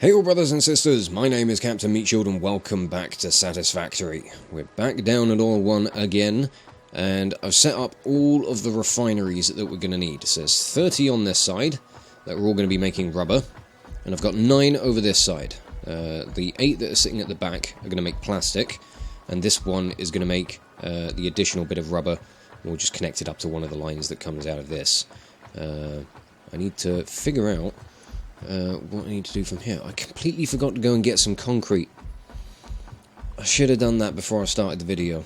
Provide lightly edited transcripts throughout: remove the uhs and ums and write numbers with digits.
Hey all brothers and sisters, my name is Captain Meatshield and welcome back to Satisfactory. We're back down at Oil 1 again, and I've set up all of the refineries that we're going to need. So there's 30 on this side, that we're all going to be making rubber, and I've got 9 over this side. The 8 that are sitting at the back are going to make plastic, and this one is going to make the additional bit of rubber. We'll just connect it up to one of the lines that comes out of this. I need to figure out what I need to do from here. I completely forgot to go and get some concrete. I should have done that before I started the video,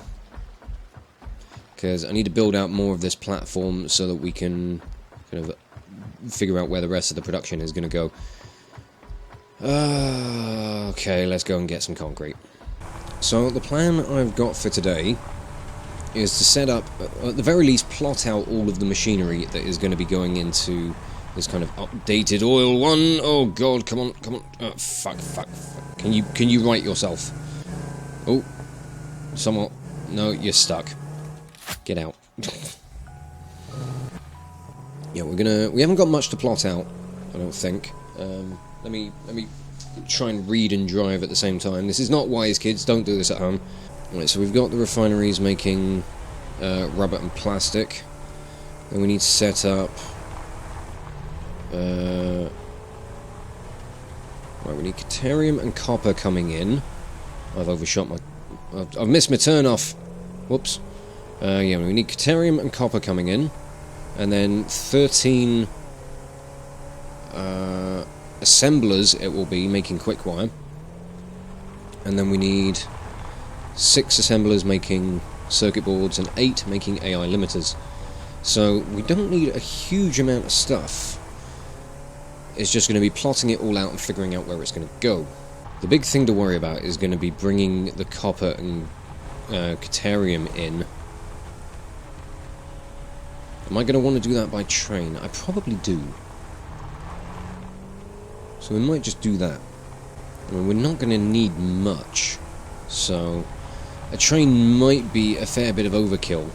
because I need to build out more of this platform so that we can kind of figure out where the rest of the production is going to go. Okay, let's go and get some concrete. So the plan I've got for today is to set up, at the very least, plot out all of the machinery that is going to be going into this kind of updated Oil 1. Oh god, come on, come on. Oh, fuck. Can you right yourself? Oh, somewhat. No, you're stuck. Get out. Yeah, we haven't got much to plot out, I don't think. Let me try and read and drive at the same time. This is not wise, kids. Don't do this at home. Right, so we've got the refineries making rubber and plastic. Then we need to set up. Right, we need Caterium and copper coming in. I've overshot my... I've missed my turn off. Whoops. Yeah, we need Caterium and copper coming in. And then 13 assemblers it will be, making quick wire. And then we need 6 assemblers making circuit boards and 8 making AI limiters. So we don't need a huge amount of stuff. It's just going to be plotting it all out and figuring out where it's going to go. The big thing to worry about is going to be bringing the copper and Caterium in. Am I going to want to do that by train? I probably do. So we might just do that. I mean, we're not going to need much. So a train might be a fair bit of overkill.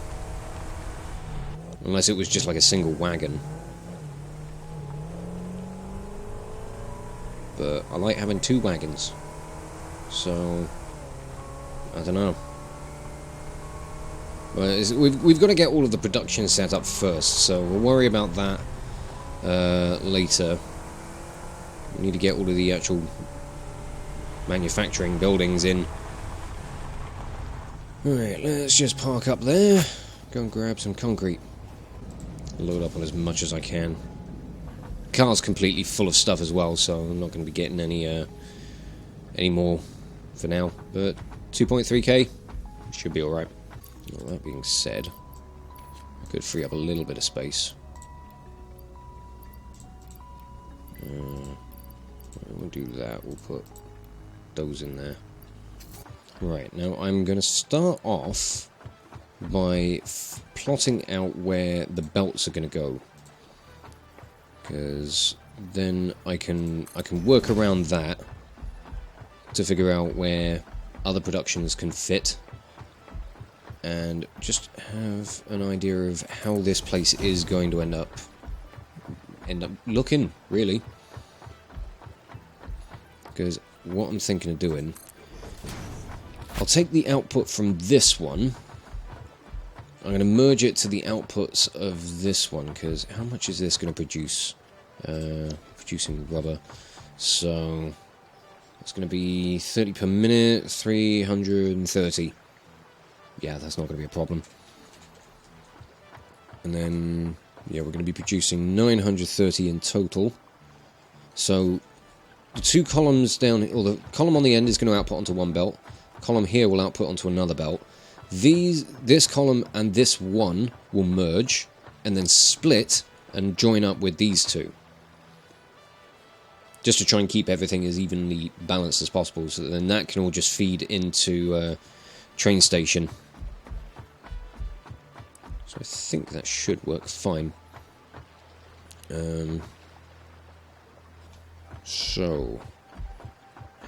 Unless it was just like a single wagon. But I like having 2 wagons. So I don't know. But we've got to get all of the production set up first, so we'll worry about that later. We need to get all of the actual manufacturing buildings in. Alright, let's just park up there. Go and grab some concrete. Load up on as much as I can. Car's completely full of stuff as well, so I'm not going to be getting any more for now. But 2.3k should be alright. Well, that being said, I could free up a little bit of space. We'll do that. We'll put those in there. Right, now I'm going to start off by plotting out where the belts are going to go, because then I can work around that to figure out where other productions can fit, and just have an idea of how this place is going to end up looking, really. Because what I'm thinking of doing, I'll take the output from this one. I'm going to merge it to the outputs of this one, because how much is this going to produce? Producing rubber. So it's going to be 30 per minute, 330. Yeah, that's not going to be a problem. And then, yeah, we're going to be producing 930 in total. So the 2 columns down, or the column on the end is going to output onto one belt. Column here will output onto another belt. This column and this one will merge and then split and join up with these 2. Just to try and keep everything as evenly balanced as possible, so that then that can all just feed into train station. So I think that should work fine. So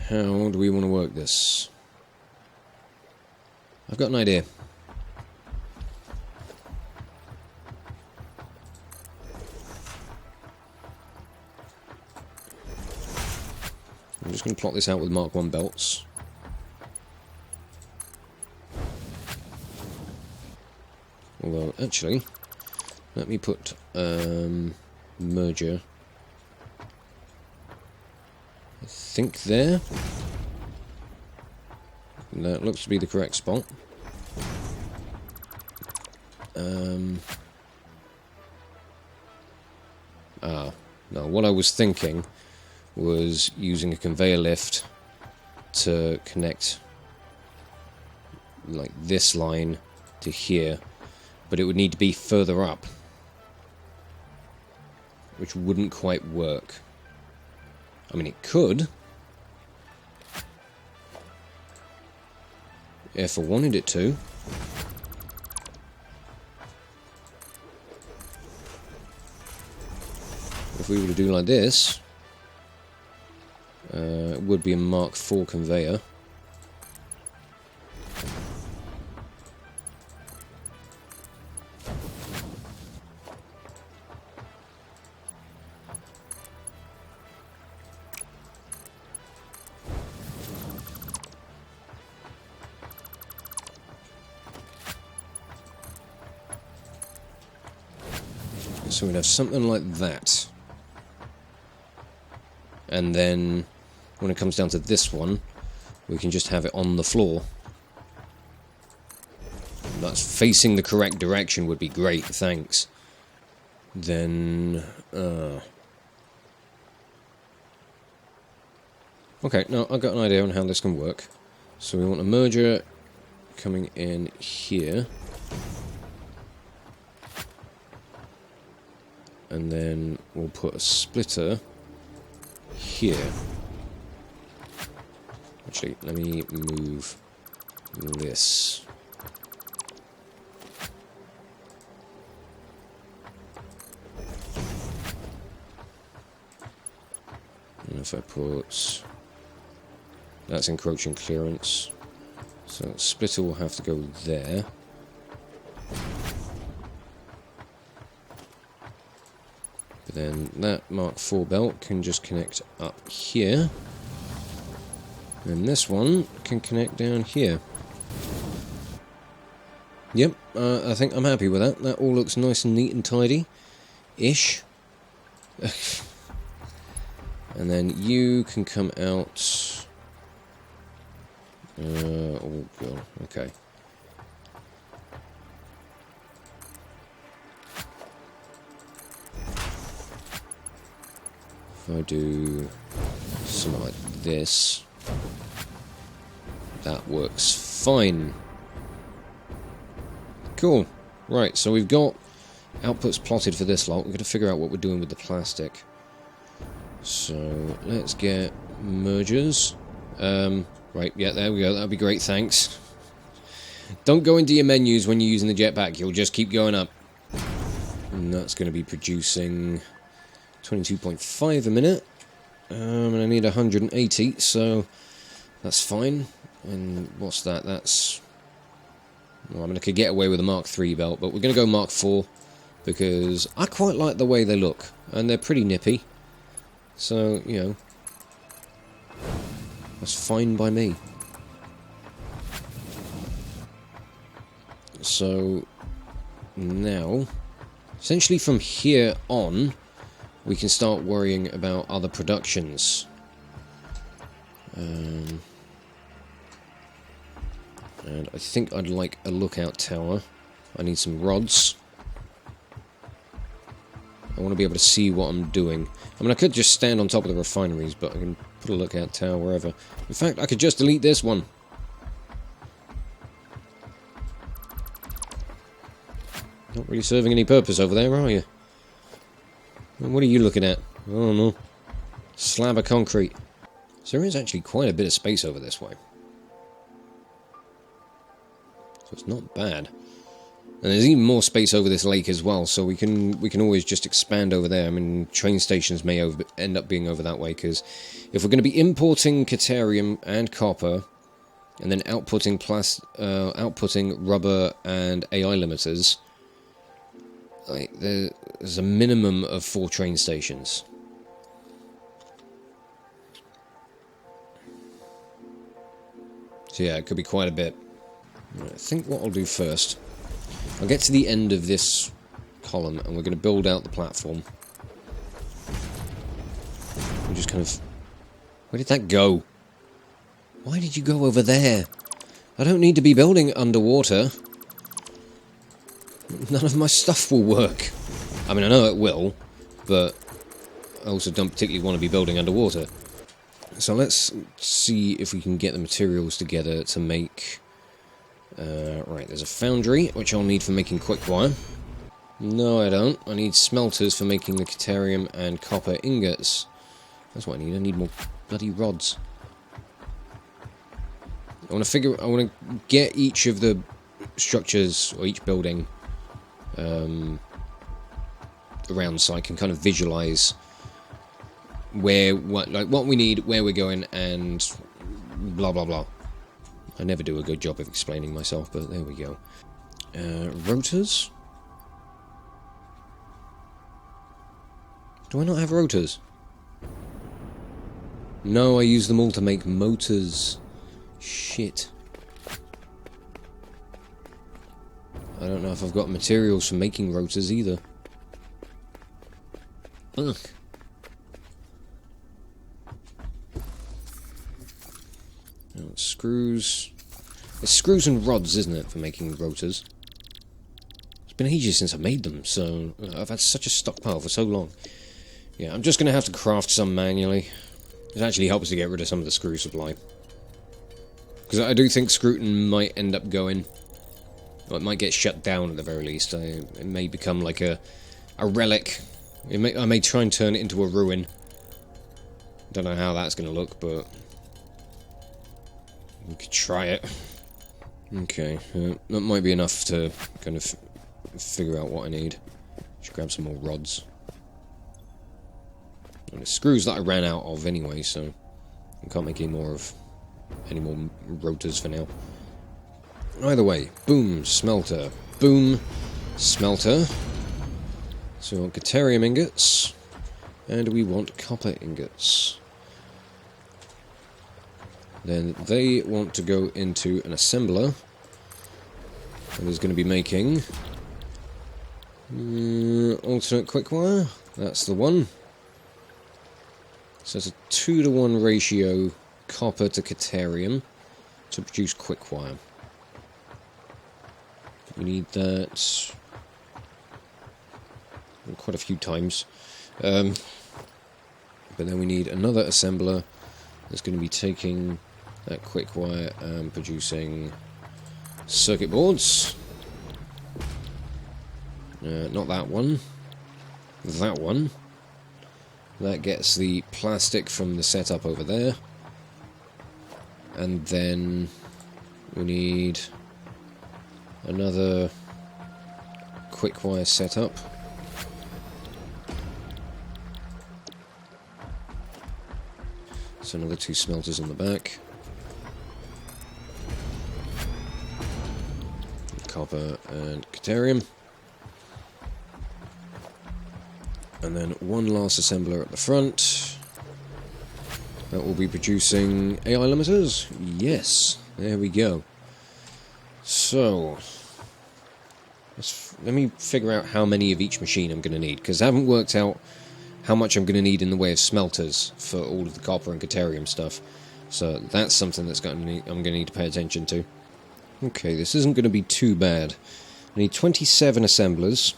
how do we want to work this? I've got an idea. I'm just going to plot this out with Mark 1 belts. Although, actually, let me put merger, I think there. And that looks to be the correct spot. No, what I was thinking was using a conveyor lift to connect like this line to here, but it would need to be further up, which wouldn't quite work. I mean, it could, if I wanted it to. If we were to do like this, it would be a Mark IV conveyor. So we'd have something like that. And then, when it comes down to this one, we can just have it on the floor. That's facing the correct direction would be great, thanks. Then, okay, now I've got an idea on how this can work. So we want a merger coming in here. And then we'll put a splitter here. Actually, let me move this. And if I put... That's encroaching clearance. So splitter will have to go there. But then that Mark IV belt can just connect up here. And this one can connect down here. Yep, I think I'm happy with that. That all looks nice and neat and tidy-ish. And then you can come out... oh god, okay. If I do something like this, that works fine. Cool. Right, so we've got outputs plotted for this lot. We've got to figure out what we're doing with the plastic. So, let's get mergers. Right, yeah, there we go. That'd be great, thanks. Don't go into your menus when you're using the jetpack. You'll just keep going up. And that's going to be producing 22.5 a minute. And I need 180, so that's fine. And what's that? That's... Well, I mean, I could get away with a Mark III belt, but we're going to go Mark IV, because I quite like the way they look, and they're pretty nippy. So, you know, that's fine by me. So, now, essentially from here on, we can start worrying about other productions. And I think I'd like a lookout tower. I need some rods. I want to be able to see what I'm doing. I mean, I could just stand on top of the refineries, but I can put a lookout tower wherever. In fact, I could just delete this one. Not really serving any purpose over there, are you? And what are you looking at? I don't know. Slab of concrete. So there is actually quite a bit of space over this way. So it's not bad. And there's even more space over this lake as well, so we can always just expand over there. I mean, train stations may end up being over that way, because if we're going to be importing Caterium and copper, and then outputting rubber and AI limiters, like there's a minimum of 4 train stations. So yeah, it could be quite a bit. I think what I'll do first, I'll get to the end of this column and we're going to build out the platform. We'll just kind of... Where did that go? Why did you go over there? I don't need to be building underwater. None of my stuff will work. I mean, I know it will, but I also don't particularly want to be building underwater. So let's see if we can get the materials together to make... right, there's a foundry, which I'll need for making quick wire. No, I don't. I need smelters for making the Caterium and copper ingots. That's what I need. I need more bloody rods. I want to get each of the structures, or each building, around so I can kind of visualize what we need, where we're going, and blah blah blah. I never do a good job of explaining myself, but there we go. Rotors? Do I not have rotors? No, I use them all to make motors. Shit. I don't know if I've got materials for making rotors either. Ugh. Oh, screws. It's screws and rods, isn't it, for making rotors? It's been ages since I made them, so I've had such a stockpile for so long. Yeah, I'm just going to have to craft some manually. It actually helps to get rid of some of the screw supply. Because I do think Scruton might end up going... Well, it might get shut down at the very least. It may become like a relic. I may try and turn it into a ruin. Don't know how that's going to look, but... we could try it. Okay, that might be enough to kind of figure out what I need. Should grab some more rods. And the screws that I ran out of anyway, so I can't make any more rotors for now. Either way, boom, smelter. Boom, smelter. So we want Caterium ingots, and we want copper ingots. Then they want to go into an assembler, and is going to be making alternate quick wire. That's the one. So it's a 2-to-1 ratio copper to Caterium to produce quick wire. We need that quite a few times. But then we need another assembler that's going to be taking that quick wire and producing circuit boards. Not that one. That one. That gets the plastic from the setup over there. And then we need another quick wire setup. So another 2 smelters on the back. Copper and Caterium. And then one last assembler at the front. That will be producing AI limiters. Yes, there we go. So, let me figure out how many of each machine I'm going to need, because I haven't worked out how much I'm going to need in the way of smelters for all of the copper and Caterium stuff. So that's something that's I'm going to need to pay attention to. Okay, this isn't going to be too bad. I need 27 assemblers.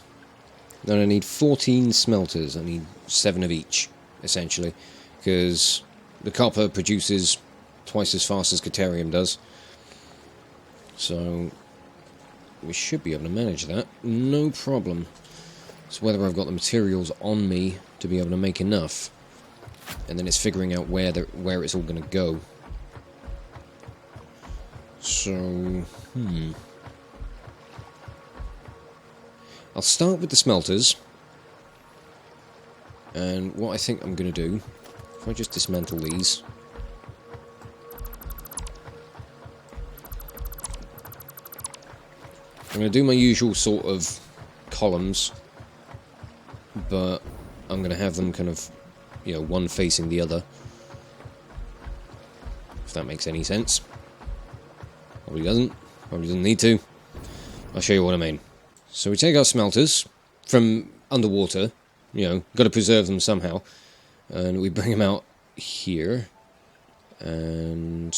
And I need 14 smelters. I need 7 of each, essentially. Because the copper produces twice as fast as Caterium does. So we should be able to manage that. No problem. It's whether I've got the materials on me to be able to make enough. And then it's figuring out where it's all going to go. So, I'll start with the smelters, and what I think I'm going to do, if I just dismantle these, I'm going to do my usual sort of columns, but I'm going to have them kind of, one facing the other, if that makes any sense. Probably doesn't. Probably doesn't need to. I'll show you what I mean. So we take our smelters from underwater, you know, got to preserve them somehow, and we bring them out here, and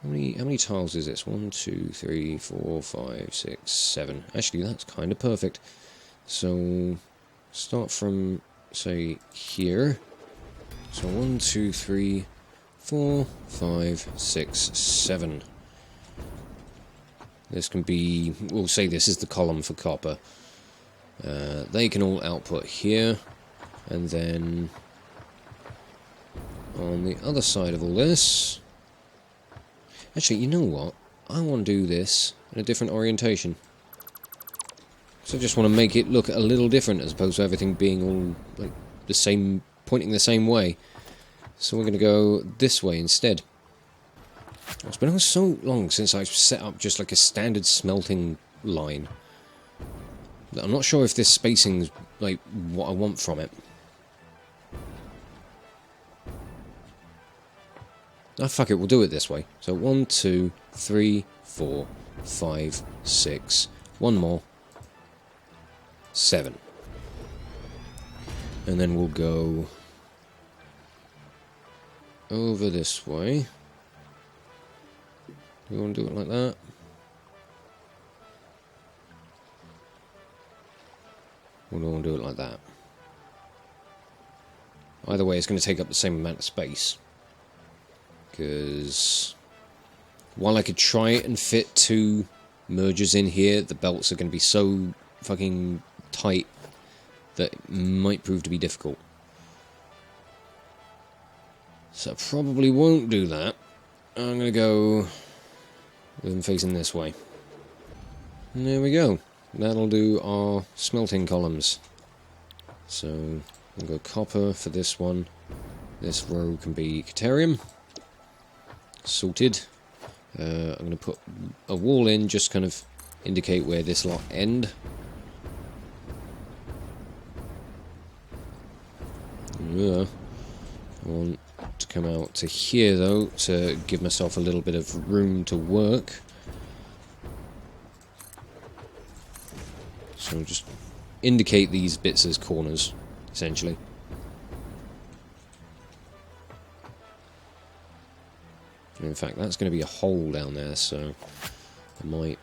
how many tiles is this? 1, 2, 3, 4, 5, 6, 7. Actually, that's kind of perfect. So start from, say, here. So 1, 2, 3, 4, 5, 6, 7. This can be, we'll say this is the column for copper. They can all output here, and then on the other side of all this... Actually, you know what? I want to do this in a different orientation. So I just want to make it look a little different, as opposed to everything being all like the same, pointing the same way. So we're going to go this way instead. It's been so long since I've set up just like a standard smelting line. I'm not sure if this spacing's like what I want from it. Ah, fuck it, we'll do it this way. So 1, 2, 3, 4, 5, 6. One more. 7. And then we'll go over this way. Do we want to do it like that? Or do we want to do it like that? Either way, it's going to take up the same amount of space. Because while I could try it and fit 2 mergers in here, the belts are going to be so fucking tight that it might prove to be difficult. So I probably won't do that. I'm going to go with them facing this way. And there we go. That'll do our smelting columns. So we'll go copper for this one. This row can be Caterium. Sorted. I'm going to put a wall in, just kind of indicate where this lot end. Yeah. I want to come out to here though, to give myself a little bit of room to work. So just indicate these bits as corners, essentially. In fact, that's going to be a hole down there, so I might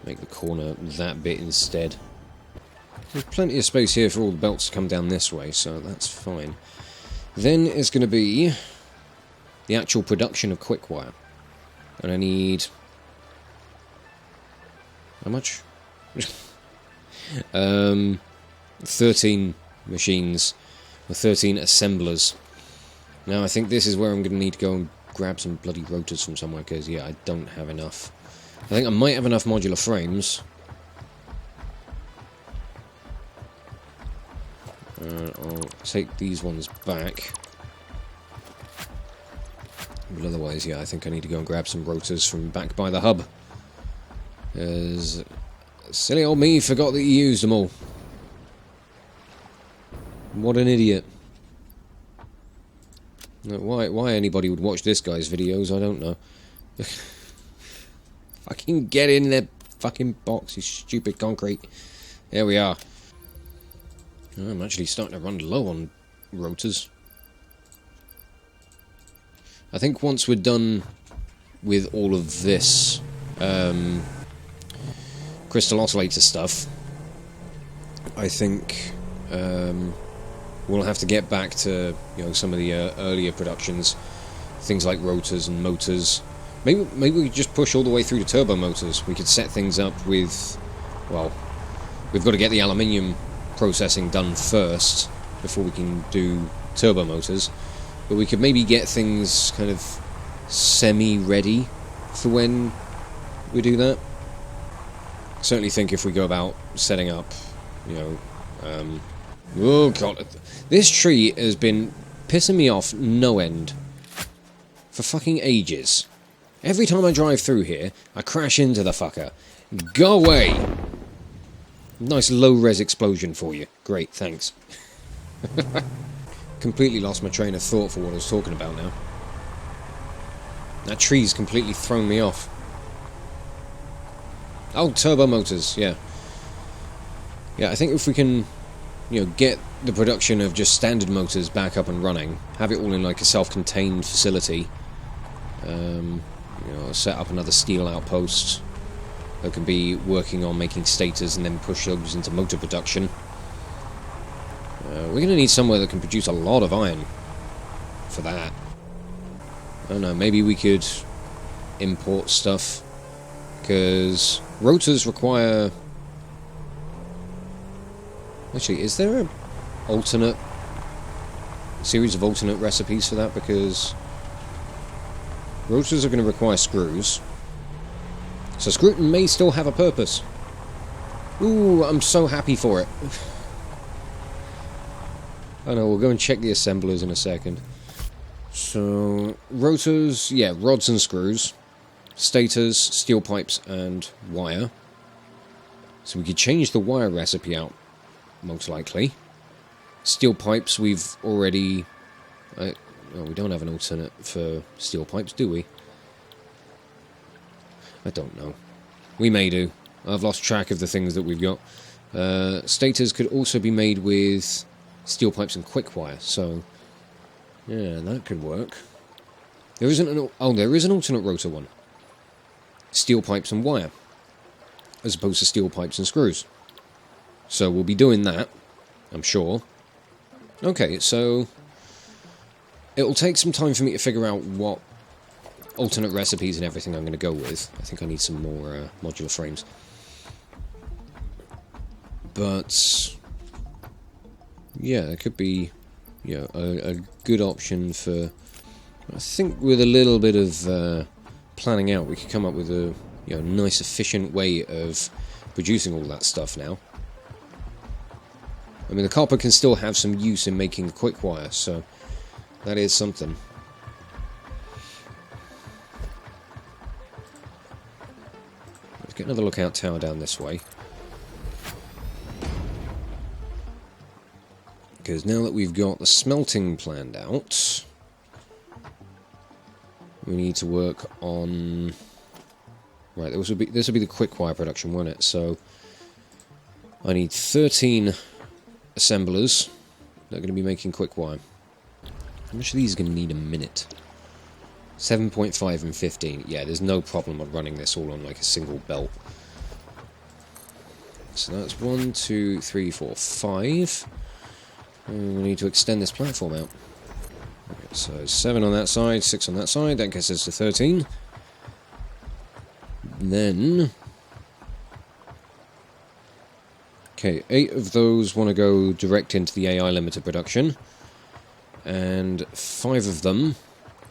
make the corner that bit instead. There's plenty of space here for all the belts to come down this way, so that's fine. Then it's going to be the actual production of quickwire. And I need... how much? 13 machines, or 13 assemblers. Now I think this is where I'm going to need to go and grab some bloody rotors from somewhere, because yeah, I don't have enough. I think I might have enough modular frames. I'll take these ones back. But otherwise, yeah, I think I need to go and grab some rotors from back by the hub. Because silly old me forgot that he used them all. What an idiot. Why anybody would watch this guy's videos, I don't know. Fucking get in their fucking box, you stupid concrete. There we are. I'm actually starting to run low on rotors. I think once we're done with all of this crystal oscillator stuff, I think we'll have to get back to, you know, some of the earlier productions, things like rotors and motors. Maybe we could just push all the way through to turbo motors. We could set things up with, well, we've got to get the aluminium processing done first before we can do turbo motors. But we could maybe get things kind of semi-ready for when we do that. I certainly think if we go about setting up, you know, oh god, this tree has been pissing me off no end for fucking ages. Every time I drive through here, I crash into the fucker. Go away! Nice low-res explosion for you. Great, thanks. Completely lost my train of thought for what I was talking about now. That tree's completely thrown me off. Oh, turbo motors, yeah. Yeah, I think if we can, you know, get the production of just standard motors back up and running, have it all in like a self-contained facility, you know, set up another steel outpost that can be working on making stators and then push those into motor production. We're going to need somewhere that can produce a lot of iron for that. I don't know, maybe we could import stuff, because rotors require... Actually, is there a series of alternate recipes for that? Because rotors are going to require screws. So Scruton may still have a purpose. Ooh, I'm so happy for it. I know, we'll go and check the assemblers in a second. So, rotors, yeah, rods and screws. Stators, steel pipes, and wire. So we could change the wire recipe out, most likely. Steel pipes, we've already... oh, we don't have an alternate for steel pipes, do we? I don't know. We may do. I've lost track of the things that we've got. Stators could also be made with steel pipes and quick wire, so... yeah, that could work. There isn't an... oh, there is an alternate rotor one. Steel pipes and wire, as opposed to steel pipes and screws. So we'll be doing that, I'm sure. Okay, so... it'll take some time for me to figure out what alternate recipes and everything I'm going to go with. I think I need some more modular frames. But... yeah, it could be, you know, a good option for... I think with a little bit of planning out, we could come up with a, you know, nice, efficient way of producing all that stuff now. I mean, the copper can still have some use in making quick wire, so that is something. Let's get another lookout tower down this way. Because now that we've got the smelting planned out, we need to work on... right, this will be the quick wire production, won't it? So I need 13 assemblers that are going to be making quick wire. How much of these are going to need a minute? 7.5 and 15. Yeah, there's no problem on running this all on like a single belt. So that's 1, 2, 3, 4, 5. And we need to extend this platform out. Okay, so 7 on that side, 6 on that side. That gets us to 13. Then... okay, 8 of those want to go direct into the AI limiter production. And 5 of them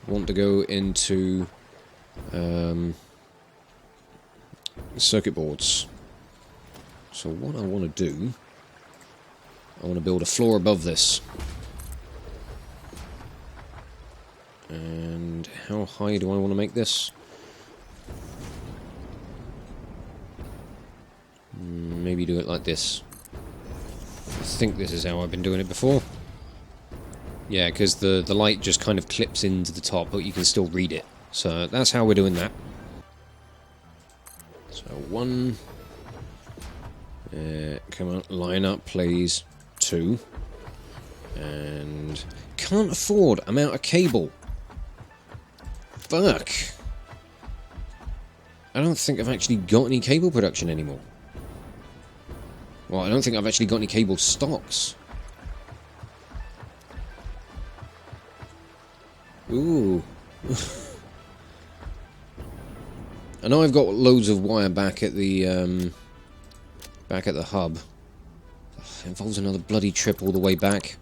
want to go into circuit boards. So what I want to do... I want to build a floor above this. And how high do I want to make this? Maybe do it like this. I think this is how I've been doing it before. Yeah, because the light just kind of clips into the top, but you can still read it. So that's how we're doing that. So 1... come on, line up, please. 2. And... can't afford amount of cable. Fuck. I don't think I've actually got any cable production anymore. Well, I don't think I've actually got any cable stocks. Ooh. I know I've got loads of wire back at the hub. It involves another bloody trip all the way back.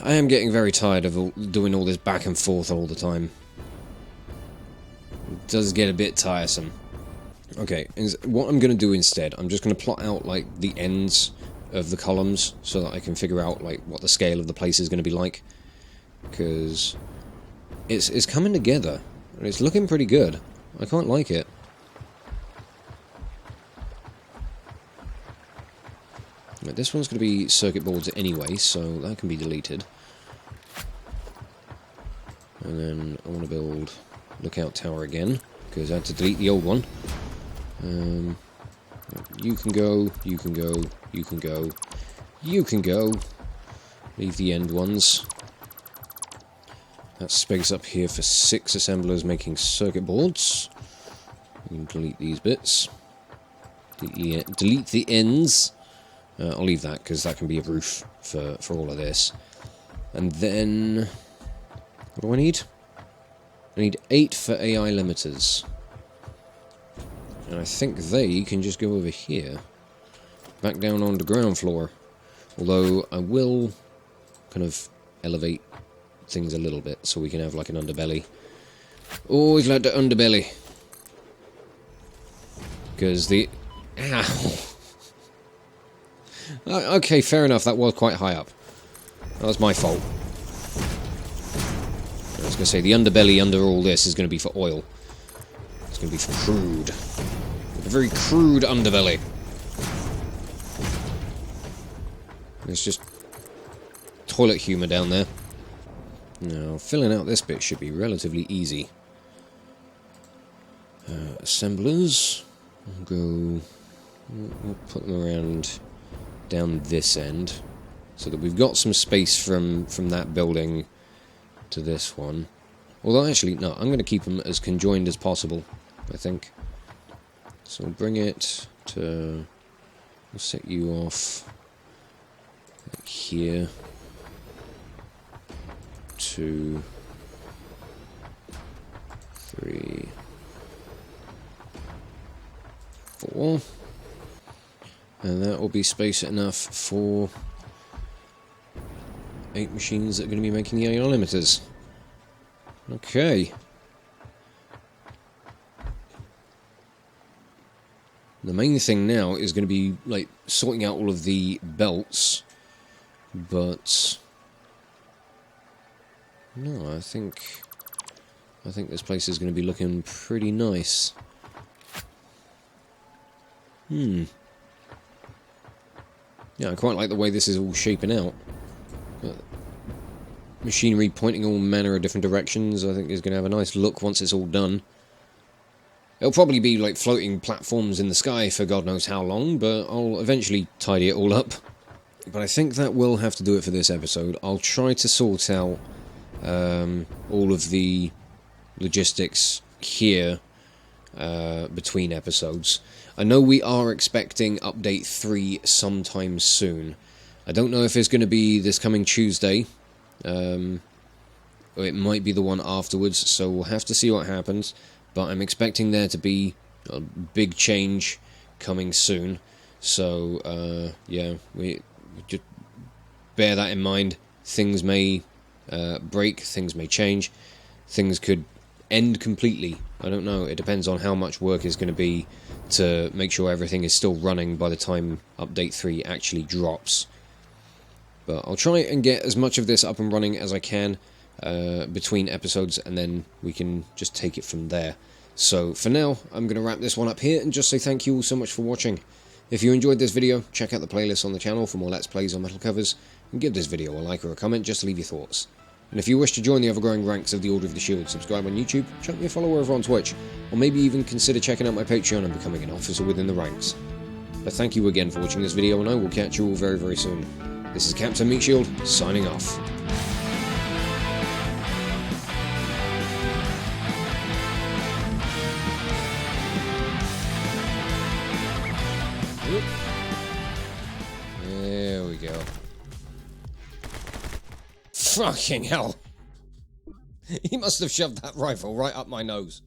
I am getting very tired of doing all this back and forth all the time. It does get a bit tiresome. Okay, what I'm going to do instead, I'm just going to plot out like the ends of the columns so that I can figure out like what the scale of the place is going to be like. Because it's coming together and it's looking pretty good. I can't like it. Right, this one's going to be circuit boards anyway, so that can be deleted. And then I want to build lookout tower again, because I had to delete the old one. You can go, you can go, you can go, you can go. Leave the end ones. That's space up here for 6 assemblers making circuit boards. We can delete these bits. Delete the ends. I'll leave that, because that can be a roof for all of this. And then... what do I need? I need 8 for AI limiters. And I think they can just go over here. Back down on the ground floor. Although I will kind of elevate things a little bit so we can have like an underbelly. Always like the underbelly. Because the... ow! Okay, fair enough, that was quite high up. That was my fault. I was going to say, the underbelly under all this is going to be for oil. It's going to be for crude. A very crude underbelly. There's just toilet humour down there. Now, filling out this bit should be relatively easy. Assemblers. We'll put them around down this end, so that we've got some space from that building to this one. Although, actually, no, I'm going to keep them as conjoined as possible, I think. So we'll bring it to... we'll set you off like here. 2, 3, 4. And that will be space enough for 8 machines that are going to be making the AI limiters. Okay. The main thing now is going to be like sorting out all of the belts, but no, I think this place is going to be looking pretty nice. Yeah, I quite like the way this is all shaping out. Machinery pointing all manner of different directions, I think is going to have a nice look once it's all done. It'll probably be like floating platforms in the sky for God knows how long, but I'll eventually tidy it all up. But I think that will have to do it for this episode. I'll try to sort out all of the logistics here between episodes. I know we are expecting update 3 sometime soon. I don't know if it's going to be this coming Tuesday, or it might be the one afterwards, so we'll have to see what happens. But I'm expecting there to be a big change coming soon. So, yeah, we just bear that in mind. Things may break, things may change, things could end completely. I don't know, it depends on how much work is going to be to make sure everything is still running by the time update 3 actually drops. But I'll try and get as much of this up and running as I can between episodes, and then we can just take it from there. So for now, I'm going to wrap this one up here and just say thank you all so much for watching. If you enjoyed this video, check out the playlist on the channel for more Let's Plays on metal covers, and give this video a like or a comment just to leave your thoughts. And if you wish to join the ever-growing ranks of the Order of the Shield, subscribe on YouTube, chuck me a follow over on Twitch, or maybe even consider checking out my Patreon and becoming an officer within the ranks. But thank you again for watching this video, and I will catch you all very, very soon. This is Captain Meatshield, signing off. There we go. Fucking hell! He must have shoved that rifle right up my nose.